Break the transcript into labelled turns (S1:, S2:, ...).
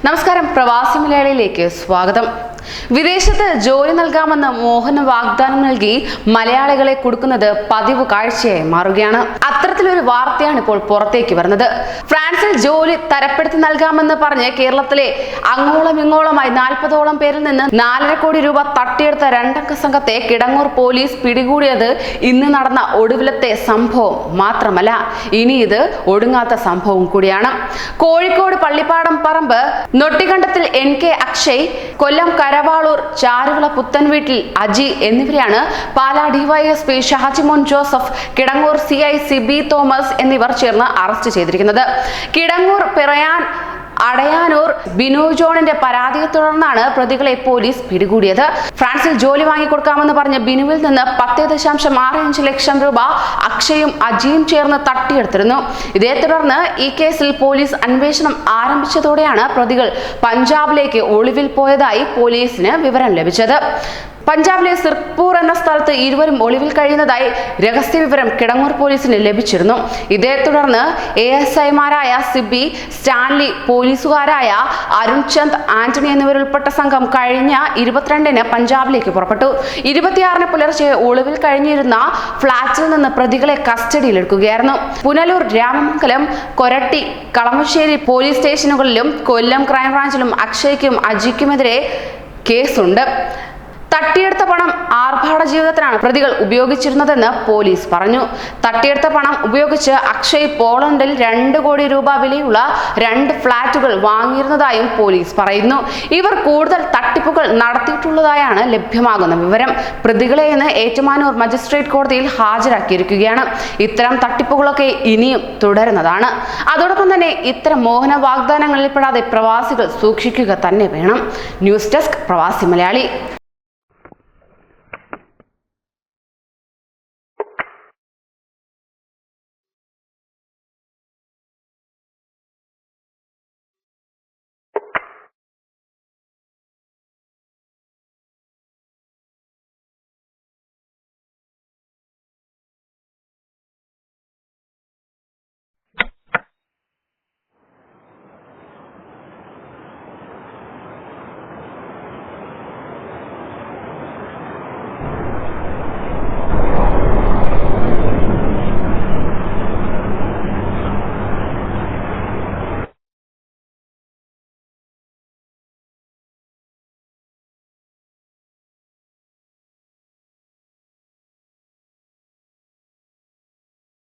S1: നമസ്കാരം, പ്രവാസി മലയാളിയിലേക്ക് സ്വാഗതം. വിദേശത്ത് ജോലി നൽകാമെന്ന് മോഹന വാഗ്ദാനം നൽകി മലയാളികളെ കൊടുക്കുന്നത് പതിവ് കാഴ്ചയായി മാറുകയാണ്. അത്തരത്തിലൊരു വാർത്തയാണ് ഇപ്പോൾ പുറത്തേക്ക് വരുന്നത്. ഫ്രാൻസിൽ ജോലി തരപ്പെടുത്തി നൽകാമെന്ന് പറഞ്ഞ് കേരളത്തിലെ അങ്ങോളം ഇങ്ങോളമായി 40ഓളം പേരിൽ നിന്ന് 4.5 കോടി രൂപ തട്ടിയെടുത്ത 2 അംഗ സംഘത്തെ കിടങ്ങൂർ പോലീസ് പിടികൂടിയത് ഇന്ന് നടന്ന ഒടുവിലത്തെ സംഭവം മാത്രമല്ല, ഇനി ഇത് ഒടുങ്ങാത്ത സംഭവം കൂടിയാണ്. കോഴിക്കോട് പള്ളിപ്പാടം പറമ്പ് നൊട്ടിക്കണ്ടത്തിൽ NK അക്ഷയ്, കൊല്ലം കരവാളൂർ ചാരുവിള പുത്തൻവീട്ടിൽ അജി എന്നിവരെയാണ് Pala DYSP Shajimon Joseph, Kidangoor CI Sibi Thomas എന്നിവർ ചേർന്ന് അറസ്റ്റ് ചെയ്തിരിക്കുന്നത്. കിടങ്ങൂർ പിറയാൻ അടയാനൂർ ബിനു ജോണിന്റെ പരാതിയെ തുടർന്നാണ് പ്രതികളെ പോലീസ് പിടികൂടിയത്. ഫ്രാൻസിൽ ജോലി വാങ്ങിക്കൊടുക്കാമെന്ന് പറഞ്ഞ് ബിനുവിൽ നിന്ന് 10.65 ലക്ഷം രൂപ അക്ഷയും അജിയും ചേർന്ന് തട്ടിയെടുത്തിരുന്നു. ഇതേ തുടർന്ന് ഈ കേസിൽ പോലീസ് അന്വേഷണം ആരംഭിച്ചതോടെയാണ് പ്രതികൾ പഞ്ചാബിലേക്ക് ഒളിവിൽ പോയതായി പോലീസിന് വിവരം ലഭിച്ചത്. പഞ്ചാബിലെ സിർപൂർ എന്ന സ്ഥലത്ത് ഇരുവരും ഒളിവിൽ കഴിയുന്നതായി രഹസ്യ വിവരം കിടങ്ങൂർ പോലീസിന് ലഭിച്ചിരുന്നു. ഇതേ തുടർന്ന് ASIമാരായ സിബി, സ്റ്റാൻലി, പോലീസുകാരായ അരുൺ ചന്ദ്, ആന്റണി എന്നിവരുൾപ്പെട്ട സംഘം കഴിഞ്ഞ 22-ന് പഞ്ചാബിലേക്ക് പുറപ്പെട്ടു. 26-ന് പുലർച്ചെ ഒളിവിൽ കഴിഞ്ഞിരുന്ന ഫ്ളാറ്റിൽ നിന്ന് പ്രതികളെ കസ്റ്റഡിയിലെടുക്കുകയായിരുന്നു. പുനലൂർ, രാമമംഗലം, കൊരട്ടി, കളമശ്ശേരി പോലീസ് സ്റ്റേഷനുകളിലും കൊല്ലം ക്രൈംബ്രാഞ്ചിലും അക്ഷയ്ക്കും അജിക്കുമെതിരെ കേസുണ്ട്. തട്ടിയെടുത്ത പണം ആർഭാട ജീവിതത്തിനാണ് പ്രതികൾ ഉപയോഗിച്ചിരുന്നതെന്ന് പോലീസ് പറഞ്ഞു. തട്ടിയെടുത്ത പണം ഉപയോഗിച്ച് അക്ഷയ് പോളണ്ടിൽ 2 കോടി രൂപ വിലയുള്ള 2 ഫ്ളാറ്റുകൾ വാങ്ങിയിരുന്നതായും പോലീസ് പറയുന്നു. ഇവർ കൂടുതൽ തട്ടിപ്പുകൾ നടത്തിയിട്ടുള്ളതായാണ് ലഭ്യമാകുന്ന വിവരം. പ്രതികളെ ഇന്ന് ഏറ്റുമാനൂർ മജിസ്ട്രേറ്റ് കോടതിയിൽ ഹാജരാക്കിയിരിക്കുകയാണ്. ഇത്തരം തട്ടിപ്പുകളൊക്കെ ഇനിയും തുടരുന്നതാണ്. അതോടൊപ്പം തന്നെ ഇത്തരം മോഹന വാഗ്ദാനങ്ങളിൽ പെടാതെ പ്രവാസികൾ സൂക്ഷിക്കുക തന്നെ വേണം. ന്യൂസ് ഡെസ്ക്, പ്രവാസി മലയാളി.